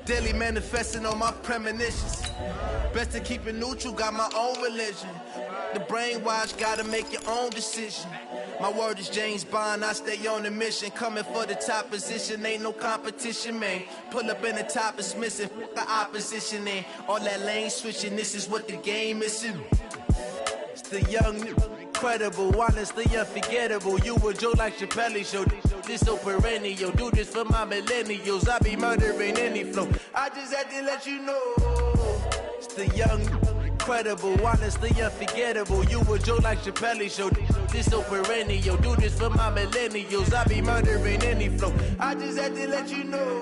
Daily manifesting on my premonitions. Best to keep it neutral, got my own religion. The brainwash, gotta make your own decision. My word is James Bond, I stay on the mission. Coming for the top position, ain't no competition, man. Pull up in the top is missing, the opposition ain't. All that lane switching, this is what the game missing. It's the young, incredible, honestly unforgettable. You a joke like Chappelle show. This so perennial, do this for my millennials. I be murdering any flow. I just had to let you know. It's the young, incredible, honestly unforgettable. You a joke like Chappelle show. This so perennial, do this for my millennials. I be murdering any flow. I just had to let you know.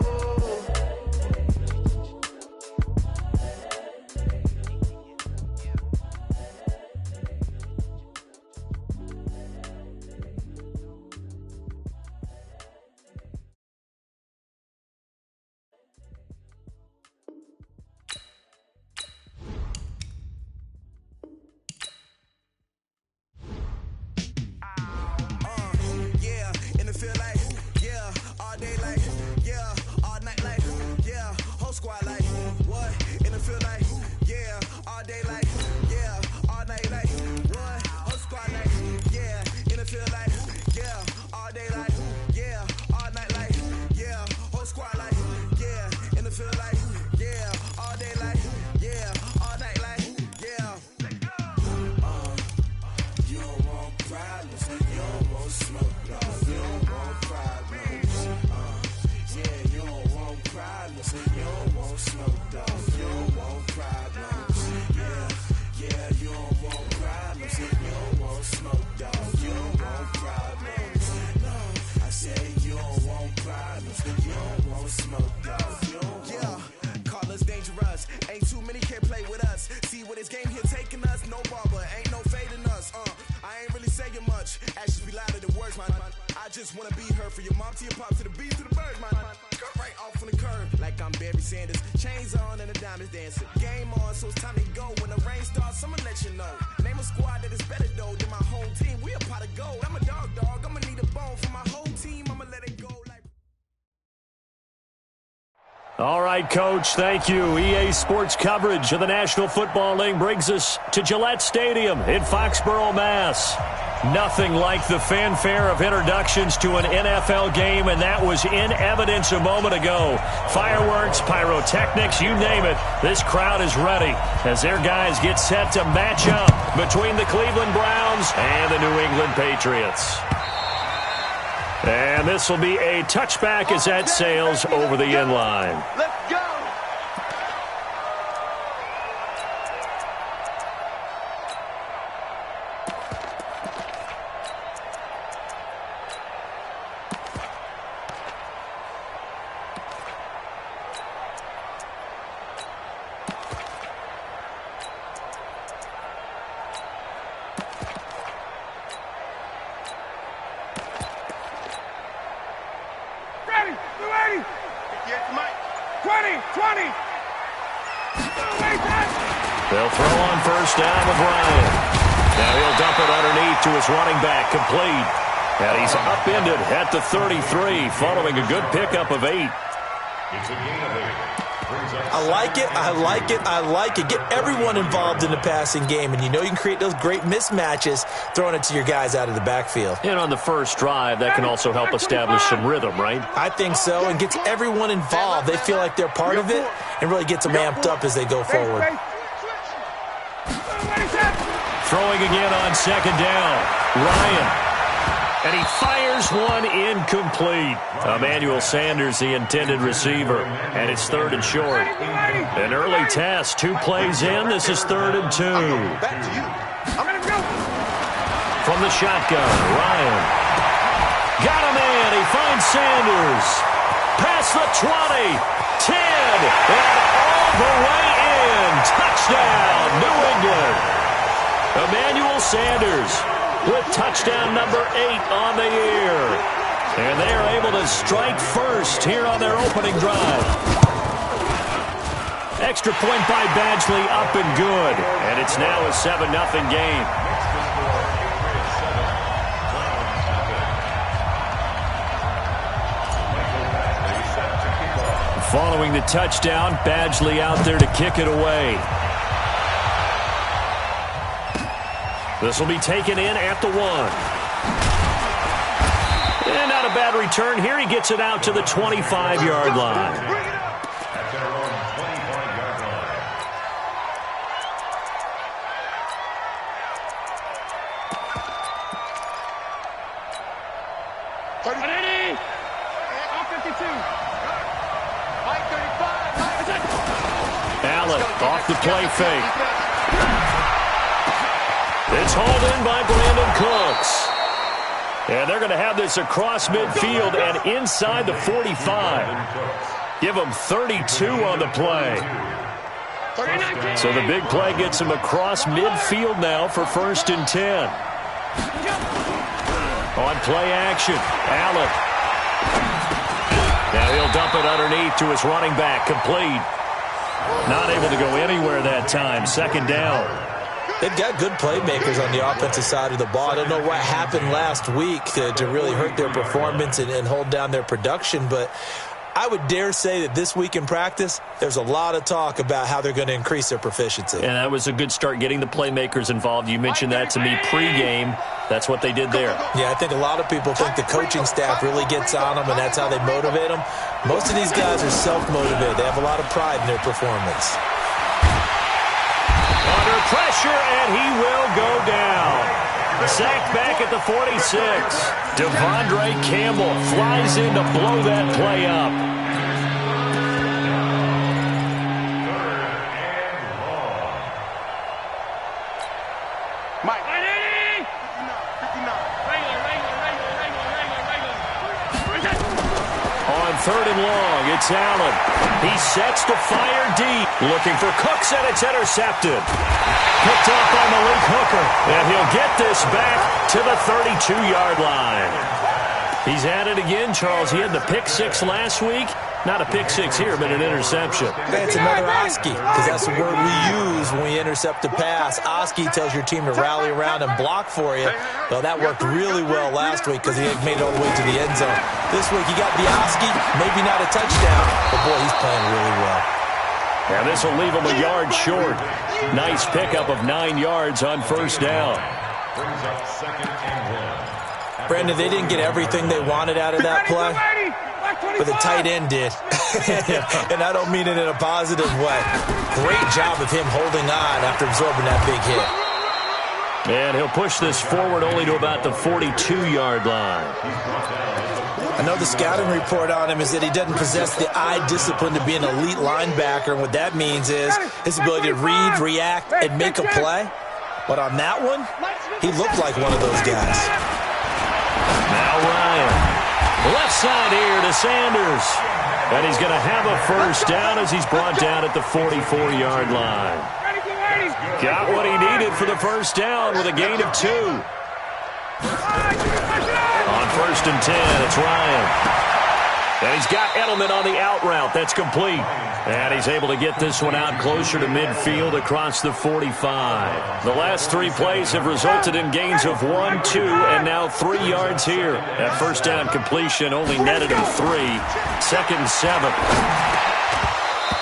All right, Coach, thank you. EA Sports coverage of the National Football League brings us to Gillette Stadium in Foxborough, Mass. Nothing like the fanfare of introductions to an NFL game, and that was in evidence a moment ago. Fireworks, pyrotechnics, you name it. This crowd is ready as their guys get set to match up between the Cleveland Browns and the New England Patriots. And this will be a touchback as that sails over the end line. Let's go! They'll throw on first down with Ryan. Now he'll dump it underneath to his running back, complete. And he's upended at the 33, following a good pickup of 8. It's a gain of 8. I like it, I like it, I like it. Get everyone involved in the passing game, and you know you can create those great mismatches throwing it to your guys out of the backfield. And on the first drive, that can also help establish some rhrym, right? I think so, and gets everyone involved. They feel like they're part of it and really gets them amped up as they go forward. Throwing again on second down, Ryan. And he fires one incomplete. Emmanuel Sanders, the intended receiver. And it's 3rd and short. An early test, 2 plays in. This is 3rd and 2. From the shotgun, Ryan. Got him in. He finds Sanders. Past the 20, 10, and all the way in. Touchdown, New England. Emmanuel Sanders with touchdown number 8 on the year. And they are able to strike first here on their opening drive. Extra point by Badgley, up and good. And it's now a 7-0 game. Following the touchdown, Badgley out there to kick it away. This will be taken in at the 1. And not a bad return here. He gets it out to the 25-yard line. Allen off the play fake. It's hauled in by Brandon Cooks. And they're going to have this across midfield and inside the 45. Give them 32 on the play. So the big play gets him across midfield now for 1st and 10. On play action, Allen. Now he'll dump it underneath to his running back, complete. Not able to go anywhere that time, 2nd down. They've got good playmakers on the offensive side of the ball. I don't know what happened last week to really hurt their performance and hold down their production, but I would dare say that this week in practice, there's a lot of talk about how they're going to increase their proficiency. And that was a good start, getting the playmakers involved. You mentioned that to me pregame. That's what they did there. Yeah, I think a lot of people think the coaching staff really gets on them, and that's how they motivate them. Most of these guys are self-motivated. They have a lot of pride in their performance. Under pressure, and he will go down. Sacked back at the 46. Devondre Campbell flies in to blow that play up. Mike. On 3rd and long, it's Allen. He sets to fire deep. Looking for Cooks, and it's intercepted. Picked off by Malik Hooker. And he'll get this back to the 32-yard line. He's at it again, Charles. He had the pick 6 last week. Not a pick 6 here, but an interception. It's another Oski, because that's the word we use when we intercept a pass. Oski tells your team to rally around and block for you. Well, that worked really well last week because he made it all the way to the end zone. This week he got the Oski, maybe not a touchdown, but boy, he's playing really well. And this will leave him a yard short. Nice pickup of 9 yards on 1st down. Brandon, they didn't get everything they wanted out of that play, but the tight end did. And I don't mean it in a positive way. Great job of him holding on after absorbing that big hit. And he'll push this forward only to about the 42-yard line. I know the scouting report on him is that he doesn't possess the eye discipline to be an elite linebacker, and what that means is his ability to read, react, and make a play. But on that one, he looked like one of those guys. Now Ryan. Left side here to Sanders. And he's going to have a 1st down as he's brought down at the 44-yard line. Got what he needed for the 1st down with a gain of 2. On 1st and 10, it's Ryan. And he's got Edelman on the out route. That's complete. And he's able to get this one out closer to midfield across the 45. The last 3 plays have resulted in gains of 1, 2, and now 3 yards here. That 1st down completion only netted him 3. 2nd and 7.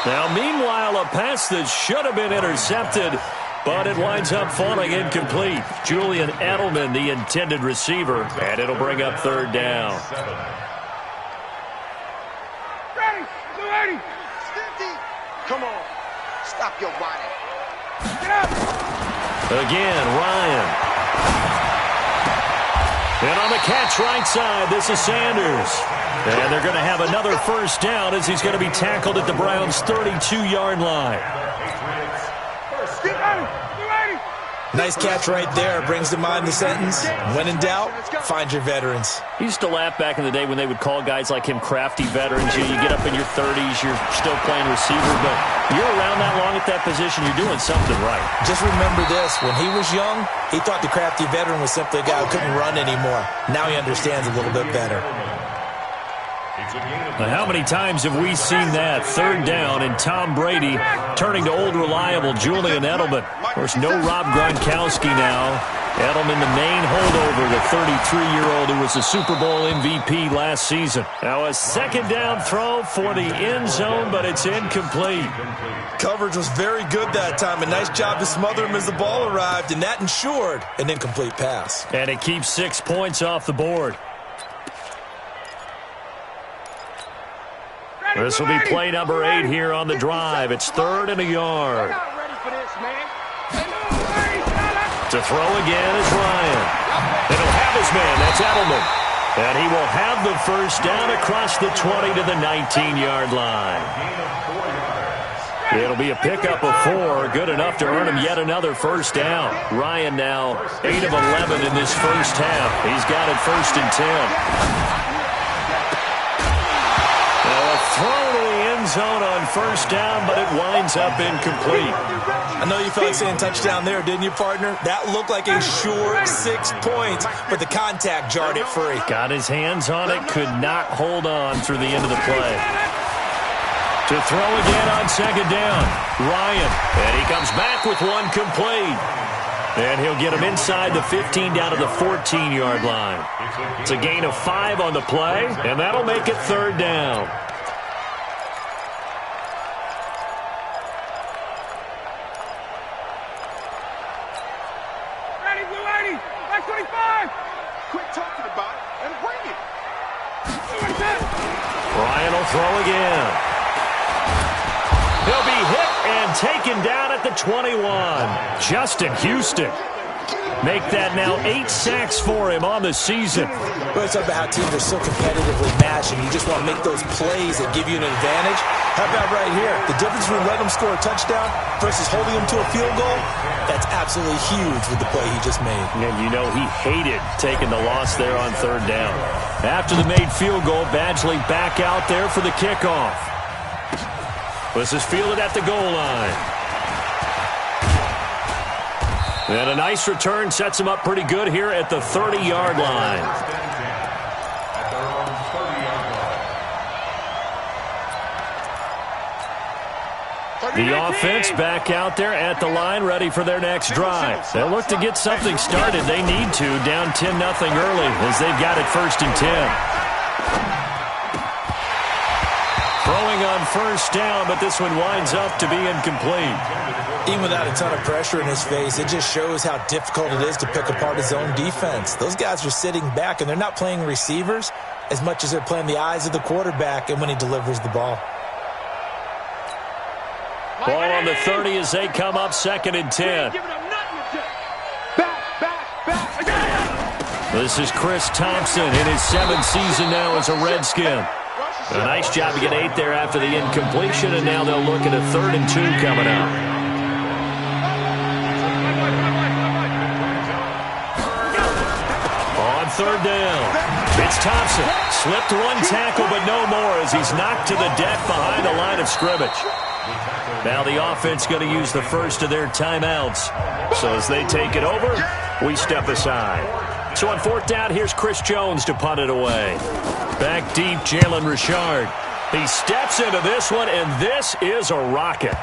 Now, meanwhile, a pass that should have been intercepted, but it winds up falling incomplete. Julian Edelman, the intended receiver, and it'll bring up 3rd down. Come on. Stop your whining. Get up. Again, Ryan. And on the catch right side, this is Sanders. And they're going to have another 1st down as he's going to be tackled at the Browns' 32-yard line. Nice catch right there. Brings to mind the sentence, when in doubt, find your veterans. He used to laugh back in the day when they would call guys like him crafty veterans. You get up in your 30s, you're still playing receiver, but you're around that long at that position, you're doing something right. Just remember this. When he was young, he thought the crafty veteran was simply a guy who couldn't run anymore. Now he understands a little bit better. How many times have we seen that? Third down and Tom Brady turning to old reliable Julian Edelman. Of course, no Rob Gronkowski now. Edelman, the main holdover, the 33-year-old who was a Super Bowl MVP last season. Now a second down throw for the end zone, but it's incomplete. Coverage was very good that time. A nice job to smother him as the ball arrived, and that ensured an incomplete pass. And it keeps 6 points off the board. This will be play number 8 here on the drive. It's 3rd and a yard. To throw again is Ryan. And he'll have his man. That's Edelman. And he will have the first down across the 20 to the 19-yard line. It'll be a pickup of 4. Good enough to earn him yet another first down. Ryan now 8 of 11 in this first half. He's got it 1st and 10. Throw to the end zone on first down, but it winds up incomplete. I know you felt like saying touchdown there, didn't you, partner? That looked like a sure 6 points, but the contact jarred it free. Got his hands on it, could not hold on through the end of the play. To throw again on second down, Ryan. And he comes back with one complete. And he'll get him inside the 15 down to the 14-yard line. It's a gain of 5 on the play, and that'll make it 3rd down. Ryan will throw again. He'll be hit and taken down at the 21. Justin Houston. Make that now 8 sacks for him on the season. Well, it's about how teams are so competitively matched, and you just want to make those plays that give you an advantage. How about right here? The difference between letting them score a touchdown versus holding them to a field goal, that's absolutely huge with the play he just made. And you know he hated taking the loss there on 3rd down. After the made field goal, Badgley back out there for the kickoff. This is fielded at the goal line. And a nice return sets him up pretty good here at the 30-yard line. The offense back out there at the line, ready for their next drive. They'll look to get something started. They need to, down 10-0 early as they've got it 1st and 10. Throwing on first down, but this one winds up to be incomplete. Even without a ton of pressure in his face, it just shows how difficult it is to pick apart his own defense. Those guys are sitting back, and they're not playing receivers as much as they're playing the eyes of the quarterback and when he delivers the ball. Ball on the 30 as they come up 2nd and 10. This is Chris Thompson in his 7th season now as a Redskin. A nice job to get 8 there after the incompletion, and now they'll look at a 3rd and 2 coming up. On 3rd down, it's Thompson. Slipped one tackle, but no more as he's knocked to the deck behind the line of scrimmage. Now the offense going to use the first of their timeouts. So as they take it over, we step aside. So on 4th down, here's Chris Jones to punt it away. Back deep, Jalen Richard. He steps into this one, and this is a rocket.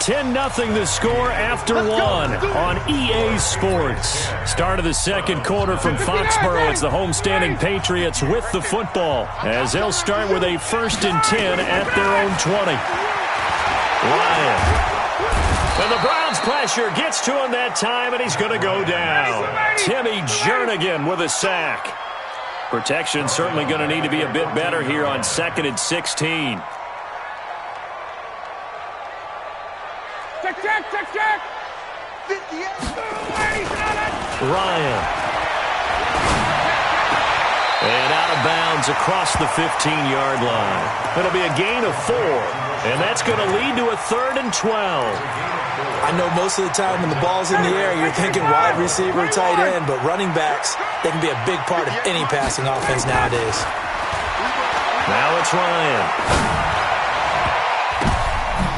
10-0 the score after 1 on EA Sports. Start of the second quarter from Foxborough. It's the homestanding Patriots with the football as they'll start with a 1st and 10 at their own 20. Ryan. And the Browns pressure gets to him that time, and he's going to go down. Timmy Jernigan with a sack. Protection certainly going to need to be a bit better here on 2nd and 16. Check. Ryan. And out of bounds across the 15-yard line. It'll be a gain of 4, and that's going to lead to a 3rd and 12. I know most of the time when the ball's in the air, you're thinking wide receiver, tight end, but running backs, they can be a big part of any passing offense nowadays. Now it's Ryan.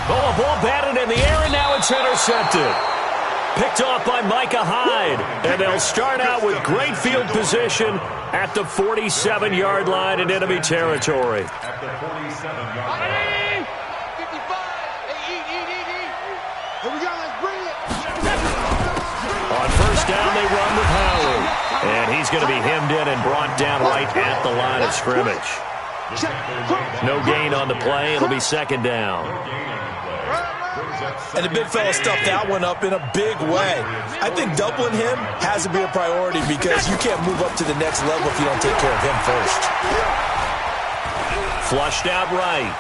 Oh, a ball batted in the air, and now it's intercepted. Picked off by Micah Hyde. And they'll start out with great field position at the 47-yard line in enemy territory. At the 47-yard line. 55. Here we go. Let's bring it. On first down, they run with Howard. And he's going to be hemmed in and brought down right at the line of scrimmage. No gain on the play. It'll be second down. And the big fella stuffed that one up in a big way. I think doubling him has to be a priority because you can't move up to the next level if you don't take care of him first. Flushed out right.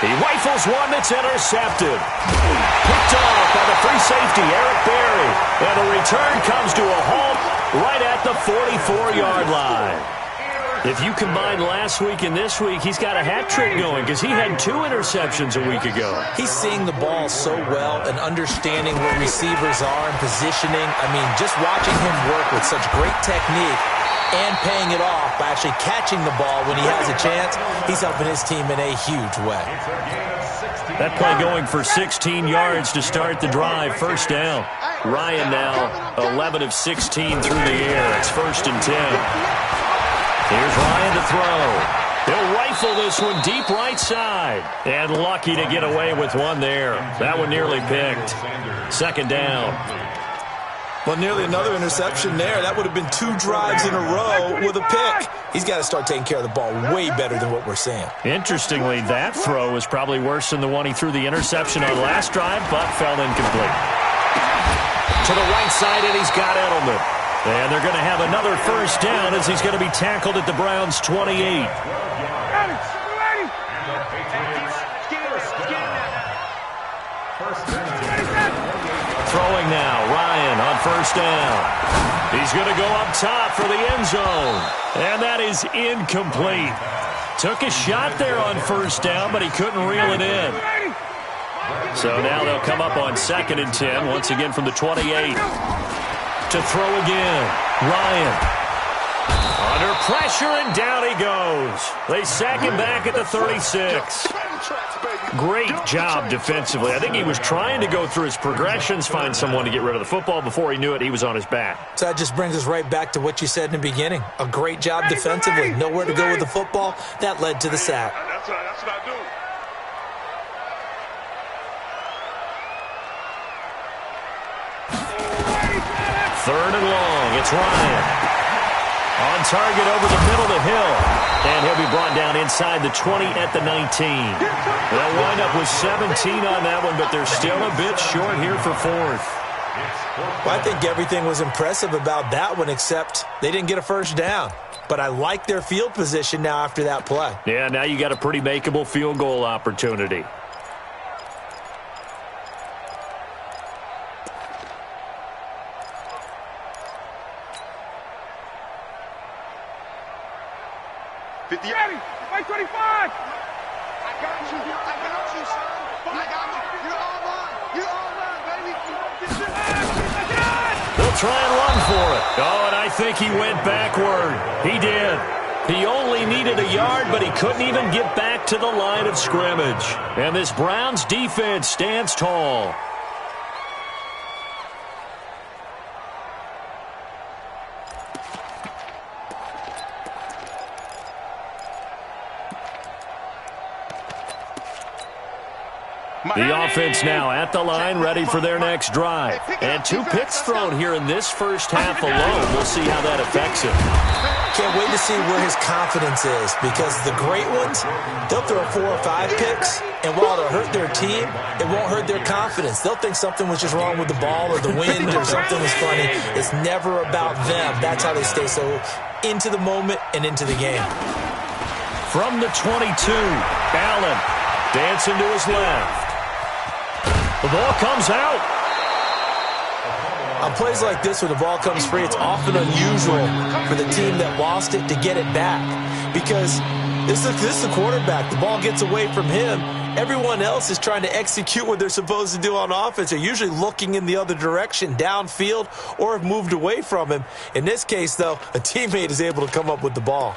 He rifles one that's intercepted. Picked off by the free safety, Eric Berry. And the return comes to a halt right at the 44-yard line. If you combine last week and this week, he's got a hat trick going because he had 2 interceptions a week ago. He's seeing the ball so well and understanding where receivers are and positioning. I mean, just watching him work with such great technique and paying it off by actually catching the ball when he has a chance, he's helping his team in a huge way. That play going for 16 yards to start the drive. First down. Ryan now 11 of 16 through the air. It's first and 10. Here's Ryan to throw. He'll rifle this one deep right side. And lucky to get away with one there. That one nearly picked. Second down. Well, nearly another interception there. That would have been 2 drives in a row with a pick. He's got to start taking care of the ball way better than what we're seeing. Interestingly, that throw was probably worse than the one he threw the interception on last drive, but fell incomplete. To the right side, and he's got Edelman. And they're going to have another first down as he's going to be tackled at the Browns' 28. Throwing now, Ryan on first down. He's going to go up top for the end zone. And that is incomplete. Took a shot there on first down, but he couldn't reel it in. So now they'll come up on second and 10, once again from the 28. To throw again, Ryan. Under pressure, and down he goes. They sack him back at the 36. Great job defensively. I think he was trying to go through his progressions, find someone to get rid of the football. Before he knew it, he was on his back. So that just brings us right back to what you said in the beginning. A great job defensively. Nowhere to go with the football. That led to the sack. That's what I do. Third and long. It's Ryan. On target over the middle of the hill. And he'll be brought down inside the 20 at the 19. They'll wind up with 17 on that one, but they're still a bit short here for fourth. Well, I think everything was impressive about that one, except they didn't get a first down. But I like their field position now after that play. Yeah, now you got a pretty makeable field goal opportunity. Ready? Fight 25. I got you, son. I got you. You're all mine. You're all mine, baby. They'll try and run for it. Oh, and I think he went backward. He did. He only needed a yard, but he couldn't even get back to the line of scrimmage. And this Browns defense stands tall. The offense now at the line, ready for their next drive. And 2 picks thrown here in this first half alone. We'll see how that affects him. Can't wait to see where his confidence is, because the great ones, they'll throw 4 or 5 picks, and while it'll hurt their team, it won't hurt their confidence. They'll think something was just wrong with the ball or the wind or something was funny. It's never about them. That's how they stay so into the moment and into the game. From the 22, Allen dancing to his left. The ball comes out. On plays like this, when the ball comes free, it's often unusual for the team that lost it to get it back, because this is the quarterback. The ball gets away from him. Everyone else is trying to execute what they're supposed to do on offense. They're usually looking in the other direction, downfield, or have moved away from him. In this case, though, a teammate is able to come up with the ball.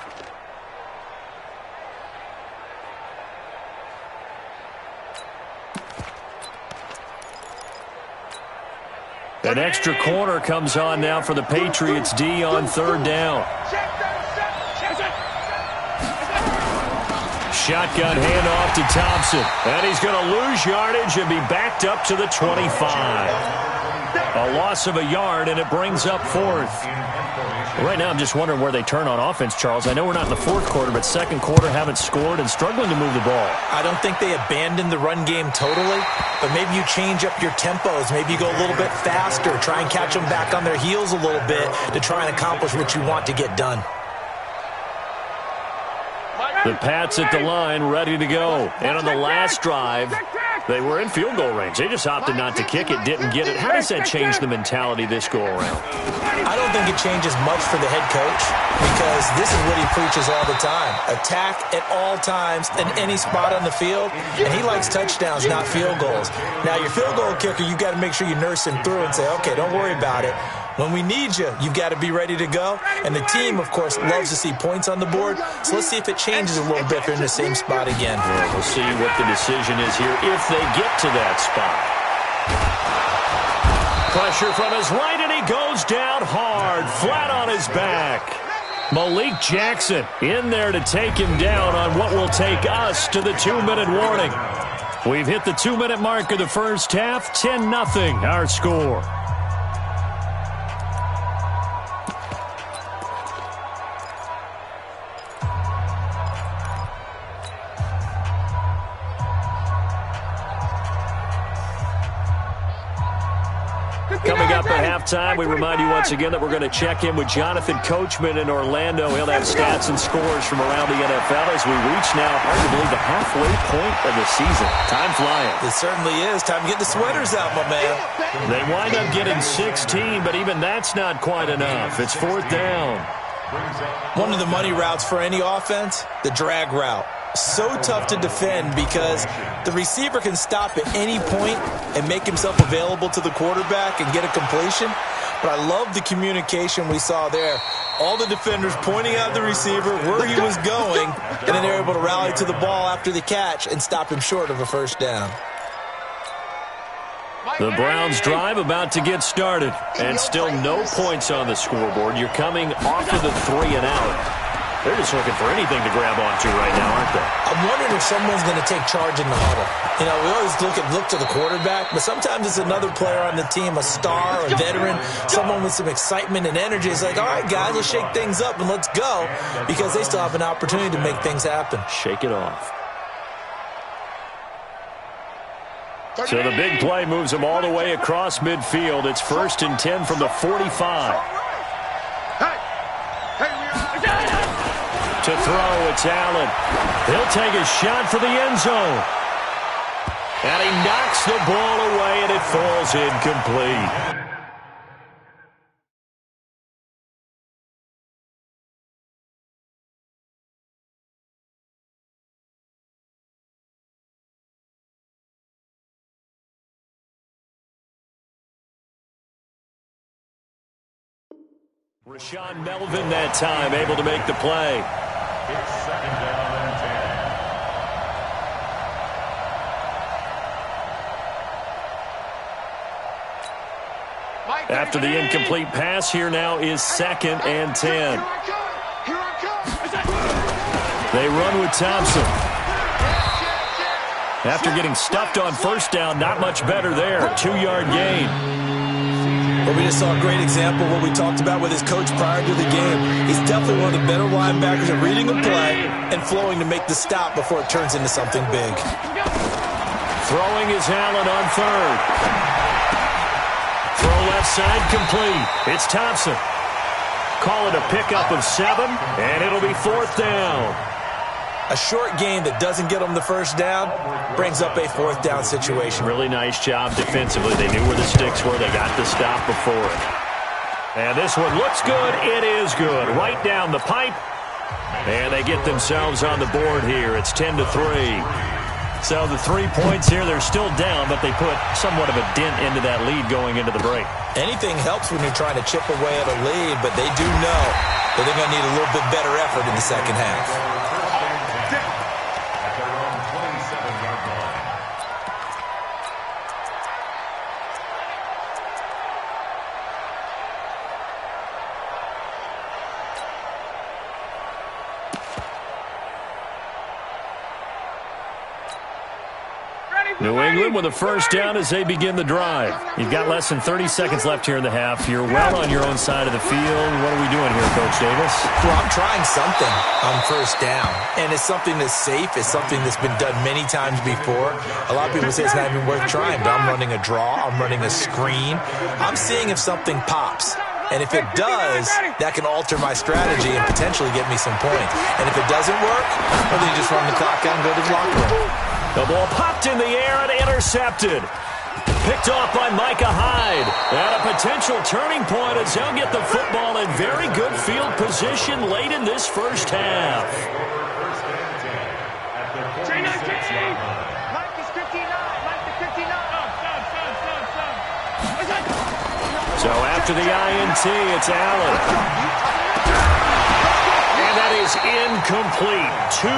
An extra corner comes on now for the Patriots D on third down. Shotgun handoff to Thompson. And he's going to lose yardage and be backed up to the 25. A loss of a yard, and it brings up fourth. Right now, I'm just wondering where they turn on offense, Charles. I know we're not in the fourth quarter, but second quarter haven't scored and struggling to move the ball. I don't think they abandoned the run game totally, but maybe you change up your tempos. Maybe you go a little bit faster, try and catch them back on their heels a little bit to try and accomplish what you want to get done. The Pats at the line, ready to go. And on the last drive, they were in field goal range. They just opted not to kick it, didn't get it. How does that change the mentality this go around? I don't think it changes much for the head coach because this is what he preaches all the time. Attack at all times in any spot on the field, and he likes touchdowns, not field goals. Now, your field goal kicker, you've got to make sure you nurse him through and say, okay, don't worry about it. When we need you, you've got to be ready to go. And the team, of course, loves to see points on the board. So let's see if it changes a little bit if they're in the same spot again. Yeah, we'll see what the decision is here if they get to that spot. Pressure from his right, and he goes down hard, flat on his back. Malik Jackson in there to take him down on what will take us to the 2-minute warning. We've hit the 2-minute mark of the first half, 10-0 our score. Coming up at halftime, we remind you once again that we're going to check in with Jonathan Coachman in Orlando. He'll have stats and scores from around the NFL as we reach now, hard to believe, the halfway point of the season. Time flying. It certainly is. Time to get the sweaters out, my man. They wind up getting 16, but even that's not quite enough. It's fourth down. One of the money routes for any offense, the drag route. So tough to defend because the receiver can stop at any point and make himself available to the quarterback and get a completion. But I love the communication we saw there. All the defenders pointing out the receiver where he was going, and then they're able to rally to the ball after the catch and stop him short of a first down. The Browns drive about to get started, and still no points on the scoreboard. You're coming off of the 3-and-out. They're just looking for anything to grab onto right now, aren't they? I'm wondering if someone's going to take charge in the huddle. You know, we always look to the quarterback, but sometimes it's another player on the team, a star, a veteran, someone with some excitement and energy. It's like, all right, guys, let's shake things up and let's go, because they still have an opportunity to make things happen. Shake it off. So the big play moves them all the way across midfield. It's 1st and 10 from the 45. To throw, it's Allen. He'll take a shot for the end zone. And he knocks the ball away, and it falls incomplete. Rashawn Melvin that time able to make the play. It's 2nd down and 10. After the incomplete pass, here now is 2nd and 10. They run with Thompson. After getting stuffed on first down, not much better there. 2-yard gain. Well, we just saw a great example of what we talked about with his coach prior to the game. He's definitely one of the better linebackers at reading a play and flowing to make the stop before it turns into something big. Throwing is Allen on third. Throw left side complete. It's Thompson. Call it a pickup of 7, and it'll be 4th down. A short game that doesn't get them the first down brings up a 4th down situation. Really nice job defensively. They knew where the sticks were. They got the stop before it. And this one looks good. It is good. Right down the pipe. And they get themselves on the board here. It's 10-3. So the 3 points here, they're still down, but they put somewhat of a dent into that lead going into the break. Anything helps when you're trying to chip away at a lead, but they do know that they're going to need a little bit better effort in the second half. New England with a first down as they begin the drive. You've got less than 30 seconds left here in the half. You're well on your own side of the field. What are we doing here, Coach Davis? Well, I'm trying something on first down, and it's something that's safe. It's something that's been done many times before. A lot of people say it's not even worth trying, but I'm running a draw. I'm running a screen. I'm seeing if something pops. And if it does, that can alter my strategy and potentially get me some points. And if it doesn't work, well, then you just run the clock out and go to the locker room. The ball popped in the air and intercepted. Picked off by Micah Hyde. And a potential turning point as they'll get the football in very good field position late in this first half. So after the INT, it's Allen. And that is incomplete. 2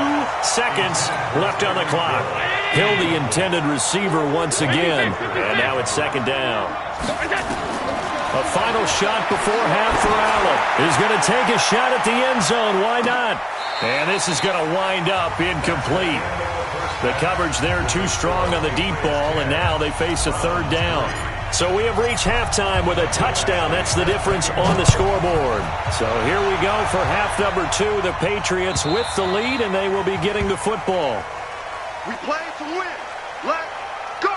seconds left on the clock. Hill, the intended receiver once again. And now it's second down. A final shot before half for Allen. He's going to take a shot at the end zone. Why not? And this is going to wind up incomplete. The coverage there too strong on the deep ball, and now they face a third down. So we have reached halftime with a touchdown. That's the difference on the scoreboard. So here we go for half number 2. The Patriots with the lead, and they will be getting the football. We play to win. Let's go.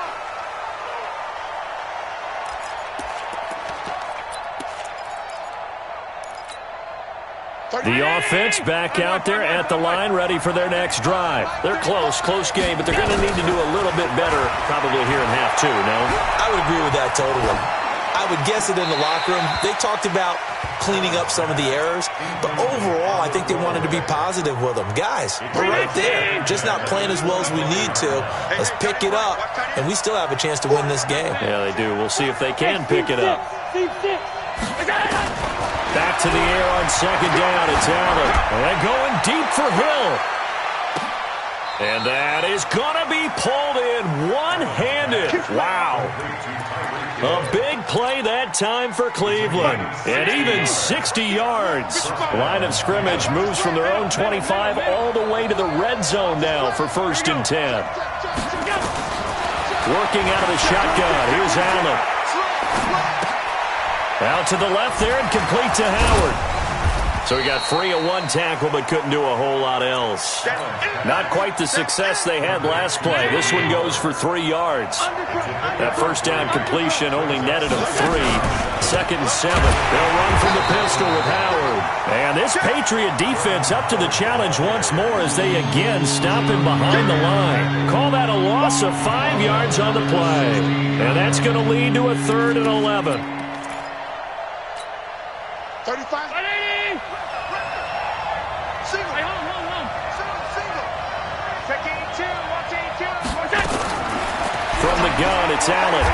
The offense back out there at the line, ready for their next drive. They're close game, but they're going to need to do a little bit better probably here in half 2, no? I would agree with that totally. I would guess it in the locker room. They talked about cleaning up some of the errors, but overall, I think they wanted to be positive with them. Guys, we're right there. Just not playing as well as we need to. Let's pick it up, and we still have a chance to win this game. Yeah, they do. We'll see if they can pick it up. Back to the air on second down. It's Allen. And going deep for Hill. And that is going to be pulled in one-handed. Wow. A big play that time for Cleveland. And even 60 yards. Line of scrimmage moves from their own 25 all the way to the red zone now for 1st and 10. Working out of the shotgun. Here's Allen. Out to the left there and complete to Howard. So he got free of one tackle but couldn't do a whole lot else. Not quite the success they had last play. This one goes for 3 yards. That first down completion only netted him 3. 2nd and 7. They'll run from the pistol with Howard. And this Patriot defense up to the challenge once more as they again stop him behind the line. Call that a loss of 5 yards on the play. And that's going to lead to a 3rd and 11. 35. Single. Single. Taking 2. From the gun, it's Allen.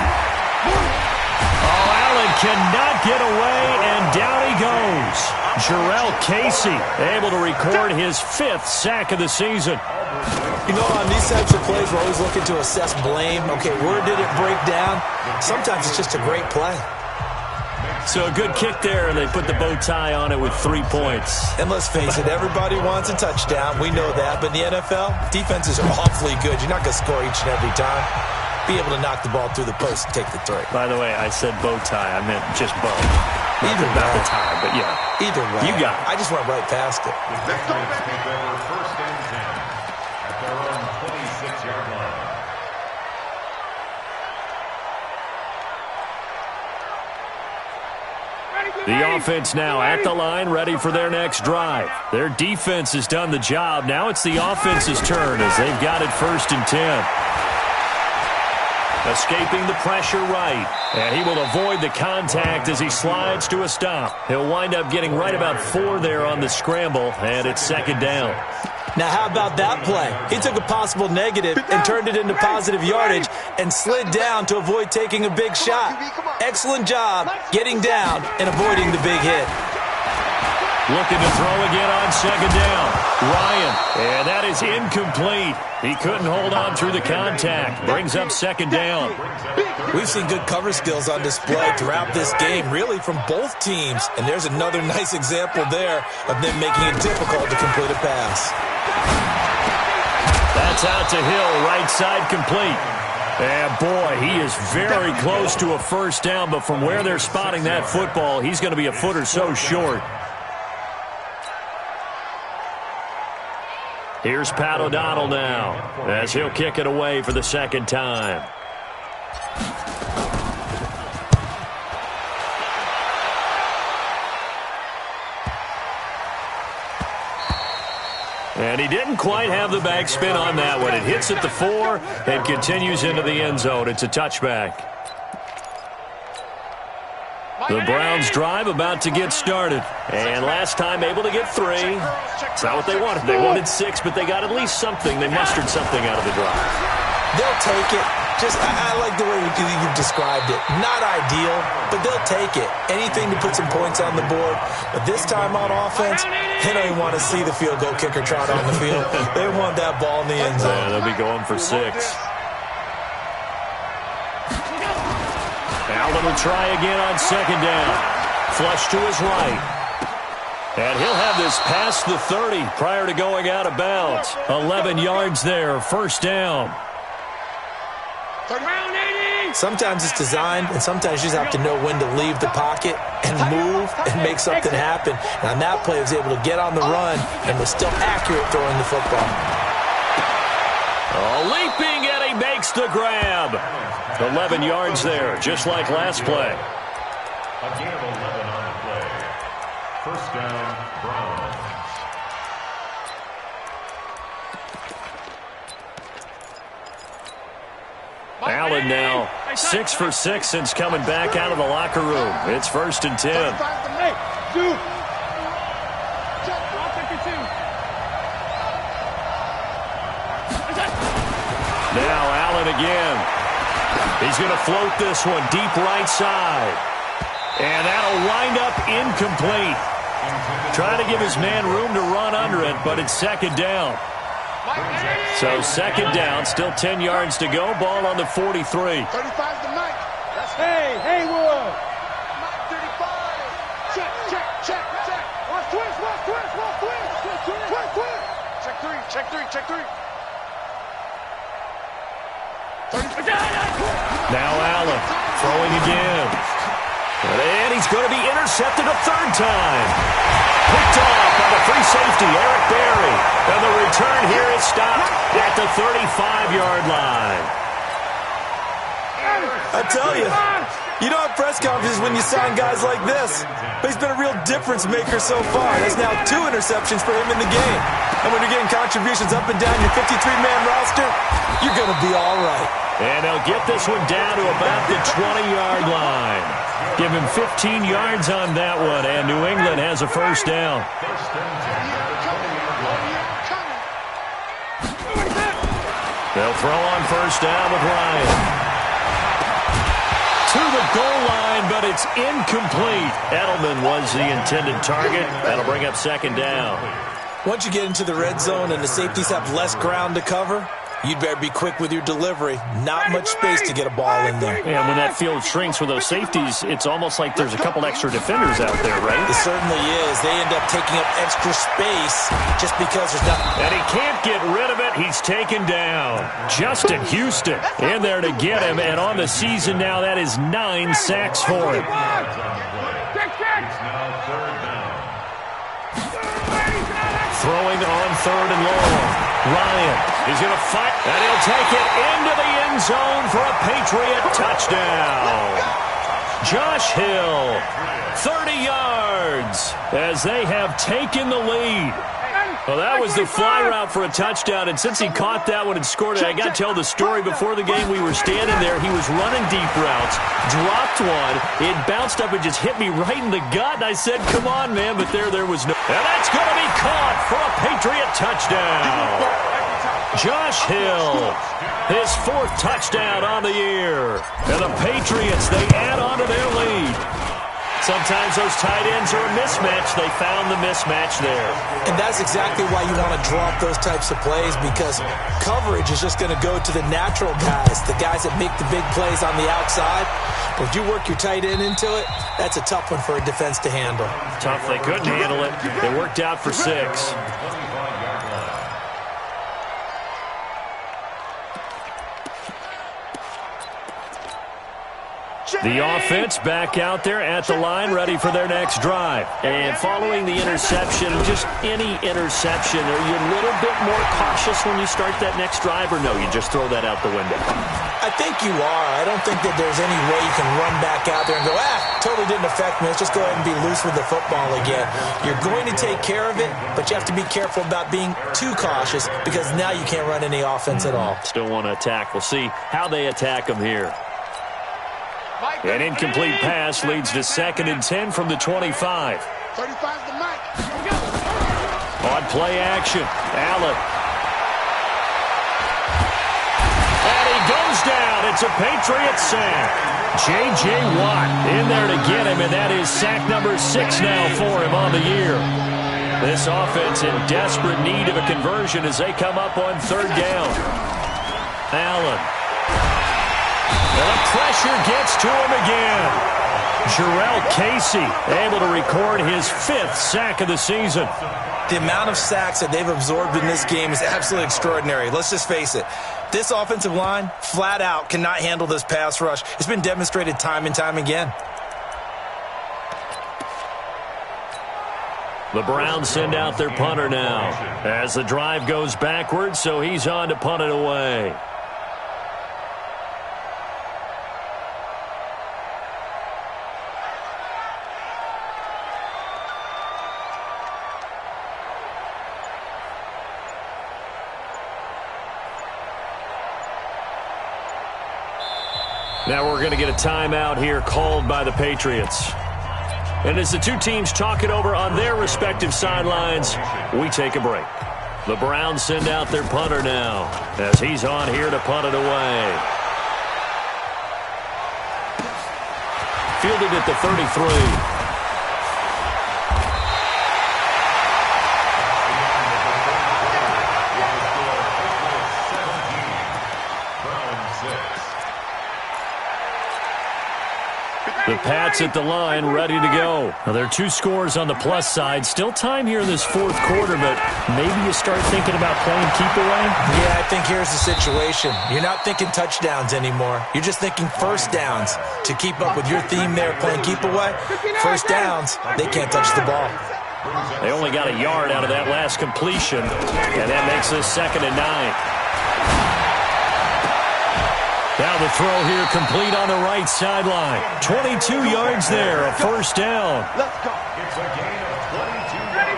Oh, Allen cannot get away, and down he goes. Jarrell Casey able to record his 5th sack of the season. You know, on these types of plays, we're always looking to assess blame. Okay, where did it break down? Sometimes it's just a great play. So a good kick there, and they put the bow tie on it with 3 points. And let's face it, everybody wants a touchdown. We know that. But in the NFL, defenses are awfully good. You're not going to score each and every time. Be able to knock the ball through the post and take the 3. By the way, I said bow tie. I meant just bow. Either about way. the tie, but yeah. Either way. You got it. I just went right past it. Let's go, baby. First and 10 at their own 26-yard line. The offense now at the line, ready for their next drive. Their defense has done the job. Now it's the offense's turn as they've got it 1st and 10. Escaping the pressure right. And he will avoid the contact as he slides to a stop. He'll wind up getting right about 4 there on the scramble, and it's 2nd down. Now, how about that play? He took a possible negative and turned it into positive yardage and slid down to avoid taking a big shot. Excellent job getting down and avoiding the big hit. Looking to throw again on 2nd down. Ryan, and that is incomplete. He couldn't hold on through the contact. Brings up 2nd down. We've seen good cover skills on display throughout this game, really from both teams. And there's another nice example there of them making it difficult to complete a pass. That's out to Hill, right side complete. And boy, he is very close to a first down, but from where they're spotting that football, he's going to be a foot or so short. Here's Pat O'Donnell now, as he'll kick it away for the second time. And he didn't quite have the backspin on that one. It hits at the 4 and continues into the end zone. It's a touchback. The Browns drive about to get started. And last time able to get 3. It's not what they wanted. They wanted 6, but they got at least something. They mustered something out of the drive. They'll take it. I like the way you've described it. Not ideal, but they'll take it. Anything to put some points on the board. But this time on offense, they don't even want to see the field goal kicker trot on the field. They want that ball in the end zone. Yeah, they'll be going for 6. Allen will try again on second down. Flush to his right. And he'll have this past the 30 prior to going out of bounds. 11 yards there, first down. Sometimes it's designed, and sometimes you just have to know when to leave the pocket and move and make something happen. And on that play, he was able to get on the run and was still accurate throwing the football. Leaping, and he makes the grab. 11 yards there, just like last play. A gain of 11 on the play. First down, Browns. Allen now 6 for 6 since coming back out of the locker room. It's 1st and 10. Now Allen again. He's going to float this one deep right side. And that'll wind up incomplete. Trying to give his man room to run under it, but it's second down. So second down, still 10 yards to go. Ball on the 43. 35 to Mike. That's Haywood. Mike 35. Check. Watch twist. Check 3. Now Allen throwing again. And he's going to be intercepted a third time. Picked off by the free safety, Eric Berry. And the return here is stopped at the 35-yard line. I tell you, you don't have press conferences when you sign guys like this. But he's been a real difference maker so far. There's now 2 interceptions for him in the game. And when you're getting contributions up and down your 53-man roster, you're going to be all right. And they'll get this one down to about the 20-yard line. Give him 15 yards on that one, and New England has a first down. They'll throw on first down with Ryan. To the goal line, but it's incomplete. Edelman was the intended target. That'll bring up second down. Once you get into the red zone and the safeties have less ground to cover, you'd better be quick with your delivery. Not much space to get a ball in there. And when that field shrinks with those safeties, it's almost like there's a couple extra defenders out there, right? It certainly is. They end up taking up extra space just because there's nothing. And he can't get rid of it. He's taken down. Justin Houston in there to get him. And on the season now, that is 9 sacks for him. Throwing on third and long. Ryan is going to fight, and he'll take it into the end zone for a Patriot touchdown. Josh Hill, 30 yards, as they have taken the lead. Well, that was the fly route for a touchdown, and since he caught that one and scored it, I got to tell the story. Before the game, we were standing there. He was running deep routes, dropped one. It bounced up and just hit me right in the gut, and I said, come on, man, but there was no. And that's going to be caught for a Patriot touchdown. Josh Hill, his 4th touchdown on the year. And the Patriots, they add on to their lead. Sometimes those tight ends are a mismatch. They found the mismatch there. And that's exactly why you want to draw up those types of plays, because coverage is just going to go to the natural guys, the guys that make the big plays on the outside. But if you work your tight end into it, that's a tough one for a defense to handle. Tough. They couldn't handle it. It worked out for 6. The offense back out there at the line, ready for their next drive. And following the interception, just any interception, are you a little bit more cautious when you start that next drive, or no, you just throw that out the window? I think you are. I don't think that there's any way you can run back out there and go, totally didn't affect me. Let's just go ahead and be loose with the football again. You're going to take care of it, but you have to be careful about being too cautious because now you can't run any offense at all. Still want to attack. We'll see how they attack them here. An incomplete pass leads to 2nd and 10 from the 25. 35's the mic. On play action, Allen. And he goes down. It's a Patriots sack. J.J. Watt in there to get him, and that is sack number 6 now for him on the year. This offense in desperate need of a conversion as they come up on 3rd down. Allen. And the pressure gets to him again. Jarrell Casey able to record his 5th sack of the season. The amount of sacks that they've absorbed in this game is absolutely extraordinary. Let's just face it. This offensive line, flat out, cannot handle this pass rush. It's been demonstrated time and time again. The Browns send out their punter now as the drive goes backwards, so he's on to punt it away. Now we're going to get a timeout here called by the Patriots. And as the two teams talk it over on their respective sidelines, we take a break. The Browns send out their punter now as he's on here to punt it away. Fielded at the 33. The Pats at the line, ready to go. Now, there are 2 scores on the plus side. Still time here in this 4th quarter, but maybe you start thinking about playing keep away? Yeah, I think here's the situation. You're not thinking touchdowns anymore. You're just thinking first downs. To keep up with your theme there, playing keep away, first downs, they can't touch the ball. They only got a yard out of that last completion, and that makes this 2nd and 9. Now the throw here complete on the right sideline. 22 yards there, a first down. Let's go.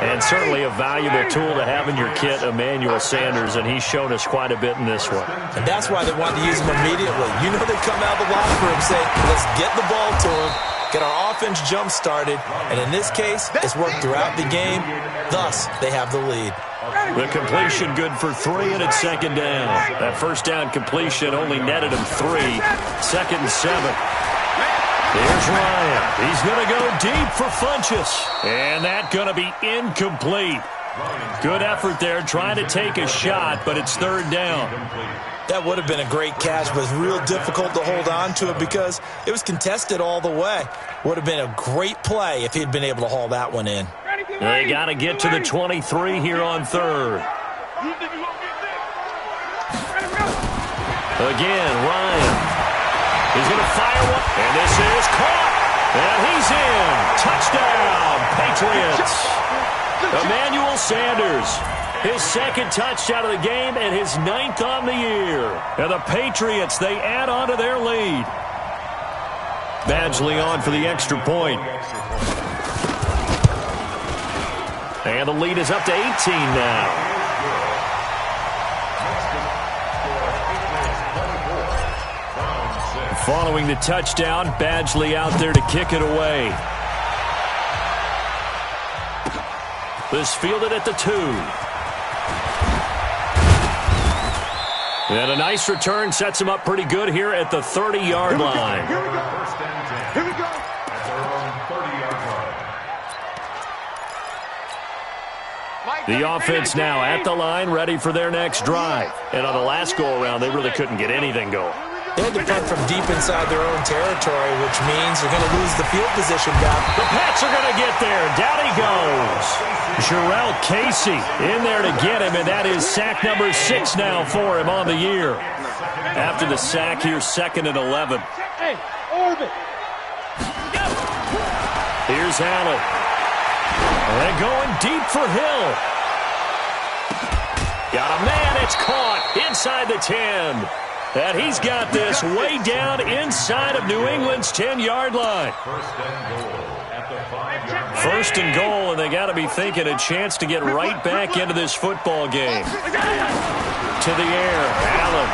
And certainly a valuable tool to have in your kit, Emmanuel Sanders, and he's shown us quite a bit in this one. And that's why they wanted to use him immediately. You know they come out of the locker room saying, let's get the ball to him, get our offense jump-started, and in this case, it's worked throughout the game. Thus, they have the lead. The completion good for 3, and it's 2nd down. That first down completion only netted him 3. 2nd and 7. Here's Ryan. He's going to go deep for Funchess. And that going to be incomplete. Good effort there trying to take a shot, but it's 3rd down. That would have been a great catch, but it's real difficult to hold on to it because it was contested all the way. Would have been a great play if he'd been able to haul that one in. They got to get to the 23 here on 3rd. Again, Ryan. He's going to fire one, and this is caught. And he's in. Touchdown, Patriots. Emmanuel Sanders, his 2nd touchdown of the game and his 9th on the year. And the Patriots, they add on to their lead. Badgley on for the extra point. And the lead is up to 18 now. Following the touchdown, Badgley out there to kick it away. This fielded at the 2. And a nice return sets him up pretty good here at the 30-yard line. Here we go. Here we go. At their own 30-yard line. The offense now at the line, ready for their next drive. And on the last go-around, they really couldn't get anything going. They had to punt from deep inside their own territory, which means they're going to lose the field position back. The Pats are going to get there. Down he goes. Jarrell Casey in there to get him, and that is sack number 6 now for him on the year. After the sack here, 2nd and 11. Hey, orbit. Here's Allen. And going deep for Hill. Got a man. It's caught inside the 10. And he's got this way down inside of New England's 10-yard line. First and goal, and they got to be thinking a chance to get right back into this football game. To the air, Allen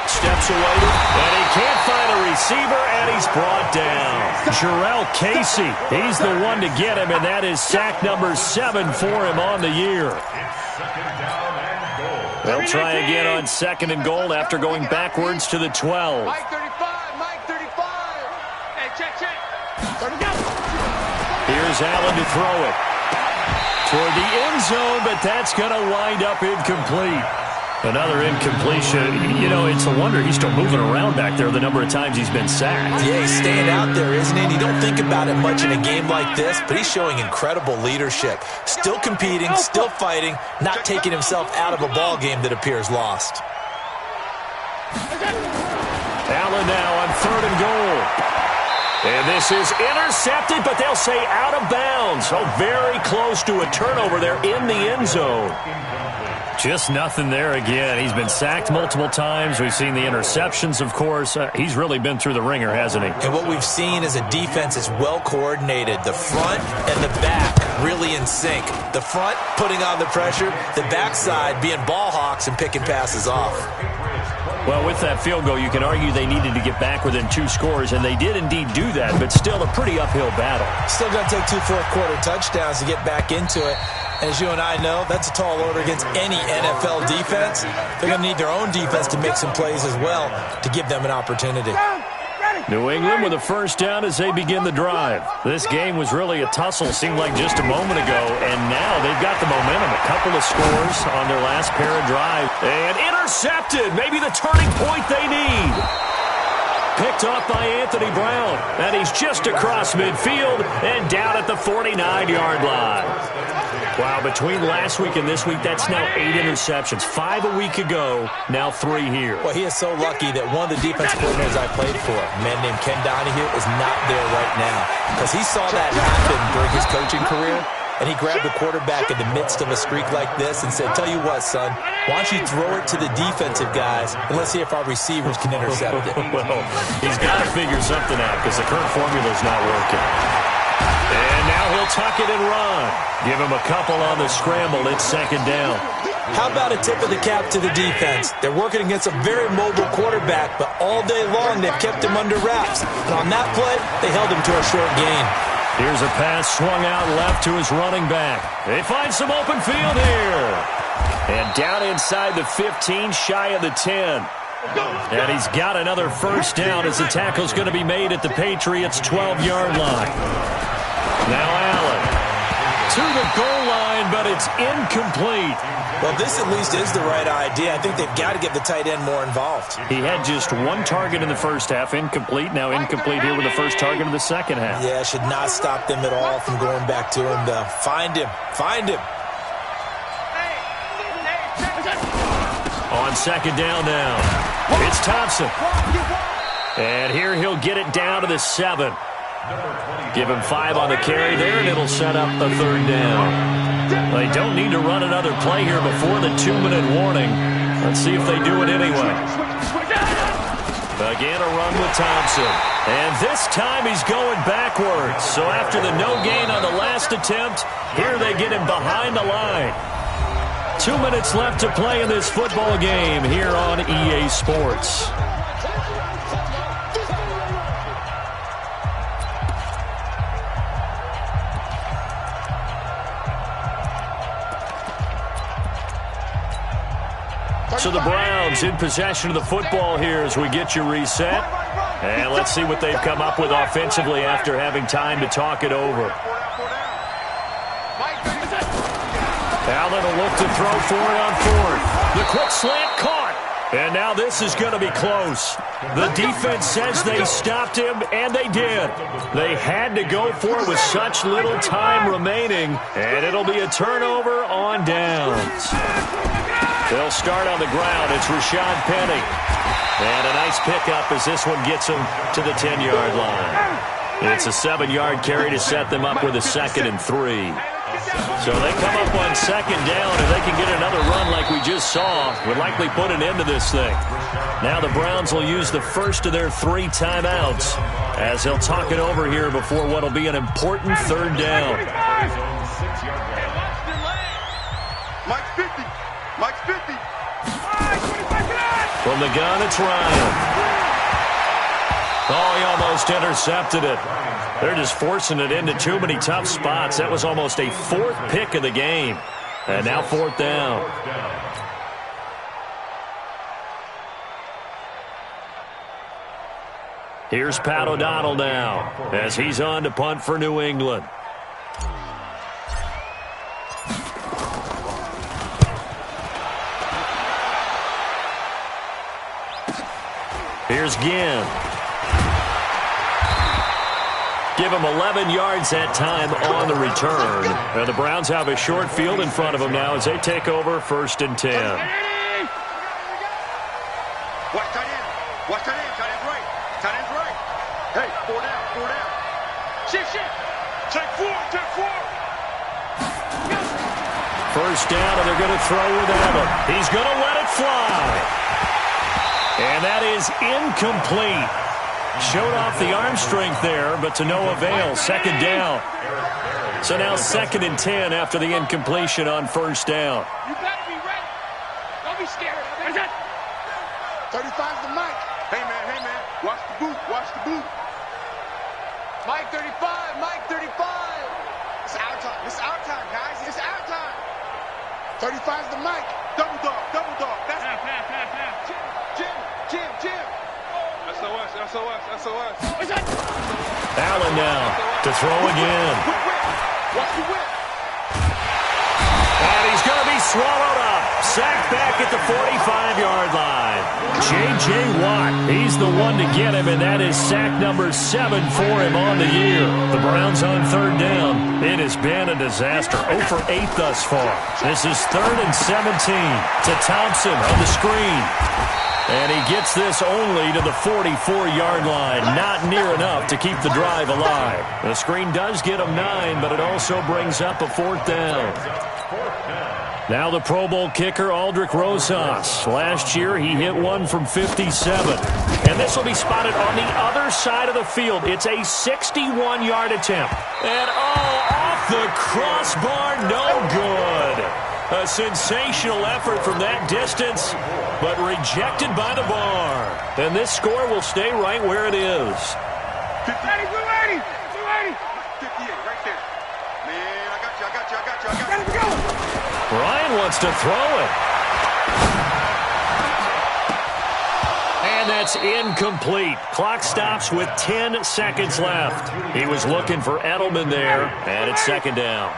steps away, and he can't find a receiver, and he's brought down. Jarrell Casey, he's the one to get him, and that is sack number 7 for him on the year. They'll try again on second and goal after going backwards to the 12. Mike 35, Mike 35. Hey, check. Here's Allen to throw it toward the end zone, but that's going to wind up incomplete. Another incompletion. You know, it's a wonder he's still moving around back there the number of times he's been sacked. Yeah, he's staying out there, isn't he? And you don't think about it much in a game like this, but he's showing incredible leadership. Still competing, still fighting, not taking himself out of a ball game that appears lost. Allen now on third and goal. And this is intercepted, but they'll say out of bounds. So very close to a turnover there in the end zone. Just nothing there again. He's been sacked multiple times. We've seen the interceptions, of course. He's really been through the ringer, hasn't he? And what we've seen is a defense is well coordinated. The front and the back really in sync. The front putting on the pressure. The backside being ball hawks and picking passes off. Well, with that field goal, you can argue they needed to get back within 2 scores, and they did indeed do that, but still a pretty uphill battle. Still going to take 2 fourth-quarter touchdowns to get back into it. As you and I know, that's a tall order against any NFL defense. They're going to need their own defense to make some plays as well to give them an opportunity. New England with a first down as they begin the drive. This game was really a tussle, seemed like just a moment ago, and now they've got the momentum. A couple of scores on their last pair of drives. And intercepted, maybe the turning point they need. Picked up by Anthony Brown, and he's just across midfield and down at the 49-yard line. Wow, between last week and this week, that's now 8 interceptions. 5 a week ago, now 3 here. Well, he is so lucky that one of the defense coordinators I played for, a man named Ken Donahue, is not there right now. Because he saw that happen during his coaching career, and he grabbed the quarterback in the midst of a streak like this and said, tell you what, son, why don't you throw it to the defensive guys, and let's see if our receivers can intercept it. Well, he's got to figure something out because the current formula's not working. And now he'll tuck it and run. Give him a couple on the scramble. It's second down. How about a tip of the cap to the defense? They're working against a very mobile quarterback, but all day long they've kept him under wraps. And on that play, they held him to a short gain. Here's a pass swung out left to his running back. They find some open field here. And down inside the 15, shy of the 10. And he's got another first down as the tackle's going to be made at the Patriots' 12-yard line. Now Allen to the goal line, but it's incomplete. Well, this at least is the right idea. I think they've got to get the tight end more involved. He had just 1 target in the first half, incomplete. Now incomplete here with the first target of the second half. Yeah, should not stop them at all from going back to him, though. Find him. Find him. On second down now, it's Thompson. And here he'll get it down to the 7. Give him 5 on the carry there, and it'll set up the third down. They don't need to run another play here before the 2-minute warning. Let's see if they do it anyway. Again, a run with Thompson. And this time he's going backwards. So after the no gain on the last attempt, here they get him behind the line. 2 minutes left to play in this football game here on EA Sports. So the Browns in possession of the football here as we get you reset. And let's see what they've come up with offensively after having time to talk it over. Allen will look to throw for it on 4th. The quick slant caught. And now this is going to be close. The defense says they stopped him, and they did. They had to go for it with such little time remaining, and it'll be a turnover on downs. They'll start on the ground. It's Rashad Penny. And a nice pickup as this one gets him to the 10-yard line. It's a 7-yard carry to set them up with a 2nd and 3. So they come up on 2nd down, and they can get another run like we just saw. Would likely put an end to this thing. Now the Browns will use the first of their 3 timeouts as they'll talk it over here before what will be an important 3rd down. Mike's 50. Mike's 50. From the gun, it's Ryan. Oh, he almost intercepted it. They're just forcing it into too many tough spots. That was almost a 4th pick of the game. And now 4th down. Here's Pat O'Donnell now as he's on to punt for New England. Here's Ginn. Give him 11 yards that time on the return. And the Browns have a short field in front of them now as they take over 1st and 10. Watch tight end. Watch tight end. Tight end's right. Tight end's right. Hey, 4 down. 4 down. Shift. Take 4. Take 4. 1st down, and they're going to throw with Allen. He's going to let it fly. And that is incomplete. Showed off the arm strength there, but to no avail. 2nd down. So now 2nd and 10 after the incompletion on 1st down. You better be ready. Don't be scared. 35's the Mike. Hey, man. Watch the boot. Watch the boot. Mike 35. Mike 35. It's our time. It's our time, guys. It's our time. 35's the Mike. Double dog. Double dog. That's pass. Jim. SOS. Allen now to throw again. Watch the whip. And he's going to be swallowed up. Sacked back at the 45-yard line. J.J. Watt, he's the one to get him, and that is sack number 7 for him on the year. The Browns on 3rd down. It has been a disaster. 0 for 8 thus far. This is 3rd and 17 to Thompson on the screen. And he gets this only to the 44-yard line. Not near enough to keep the drive alive. The screen does get him 9, but it also brings up a 4th down. Now the Pro Bowl kicker, Aldrick Rosas. Last year, he hit one from 57. And this will be spotted on the other side of the field. It's a 61-yard attempt. And, off the crossbar, no good. A sensational effort from that distance, but rejected by the bar. And this score will stay right where it is. 280. 58, right there. Man, I got you. Ryan wants to throw it. And that's incomplete. Clock stops with 10 seconds left. He was looking for Edelman there, and it's 2nd down.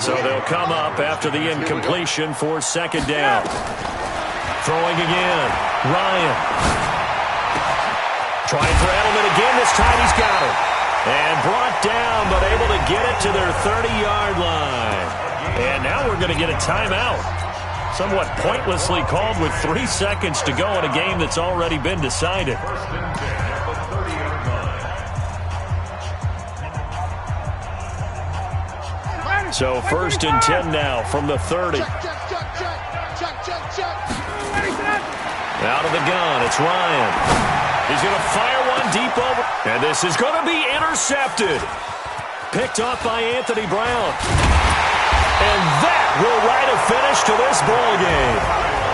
So they'll come up after the incompletion for 2nd down. Throwing again. Ryan. Trying for Edelman again. This time he's got it. And brought down, but able to get it to their 30-yard line. And now we're going to get a timeout. Somewhat pointlessly called with 3 seconds to go in a game that's already been decided. So 1st and 10 now from the 30. Out of the gun, it's Ryan. He's going to fire one deep over. And this is going to be intercepted. Picked off by Anthony Brown. And that will write a finish to this ball game.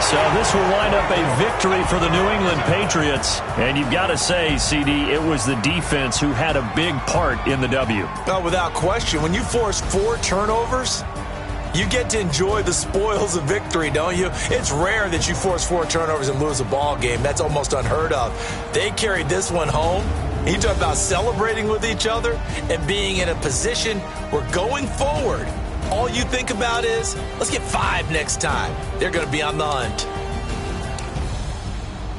So this will wind up a victory for the New England Patriots. And you've got to say, CD, it was the defense who had a big part in the W. Oh, without question. When you force 4 turnovers, you get to enjoy the spoils of victory, don't you? It's rare that you force 4 turnovers and lose a ball game. That's almost unheard of. They carried this one home. You talk about celebrating with each other and being in a position where going forward, all you think about is, let's get 5 next time. They're going to be on the hunt.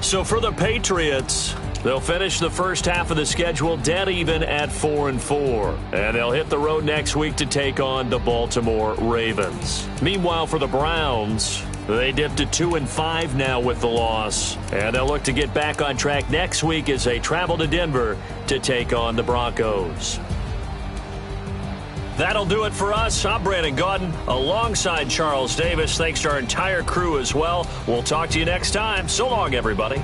So for the Patriots, they'll finish the first half of the schedule dead even at 4-4. And they'll hit the road next week to take on the Baltimore Ravens. Meanwhile, for the Browns, They dipped to 2-5 now with the loss. And they'll look to get back on track next week as they travel to Denver to take on the Broncos. That'll do it for us. I'm Brandon Gaudin alongside Charles Davis. Thanks to our entire crew as well. We'll talk to you next time. So long, everybody.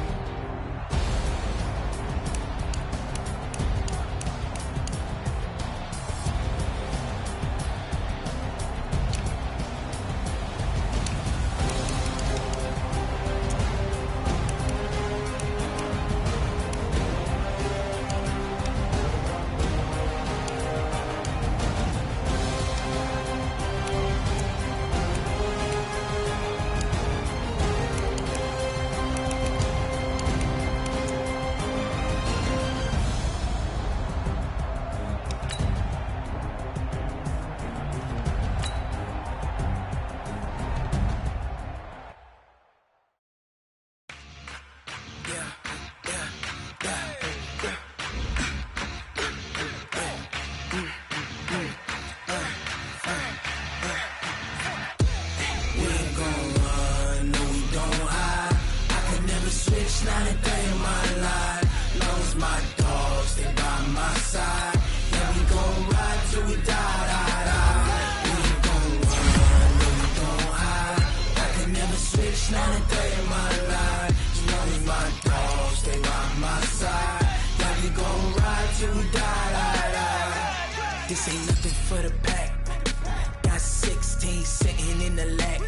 This ain't nothing for the pack. Got 16 sitting in the lap.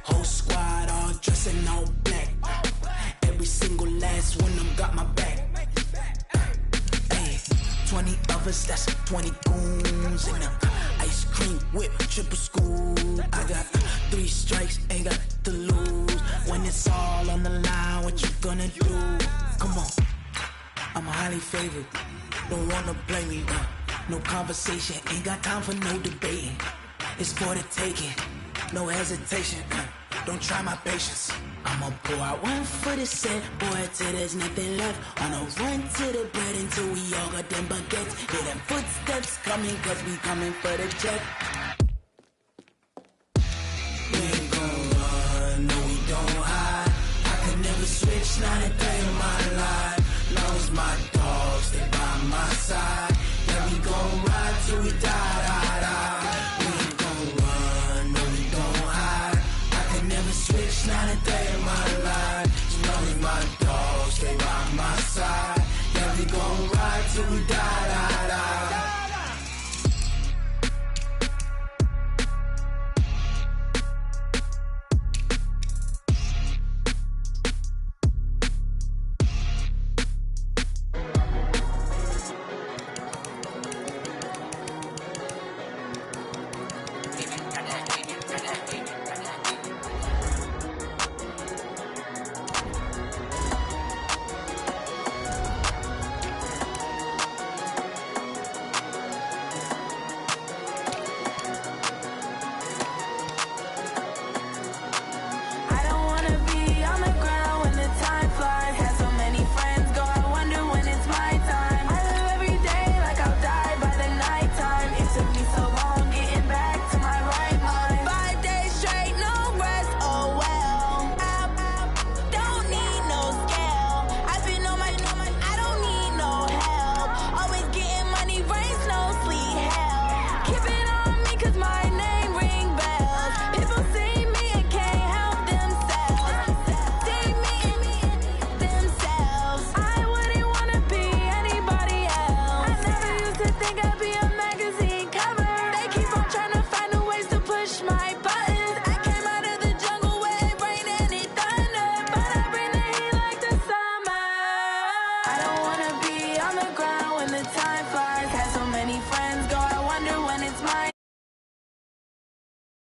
Whole squad all dressing all black. Every single last one of them got my back. Hey, 20 of us, that's 20 goons in the ice cream whip, triple school. I got 3 strikes, ain't got to lose. When it's all on the line, what you gonna do? Come on, I'm highly favored. Don't wanna blame me. No conversation, ain't got time for no debating. It's for the taking, no hesitation. Don't try my patience. I'ma pour out one for the set, boy, till there's nothing left. On a run to the bread until we all got them baguettes. Hear them footsteps coming, cause we coming for the check.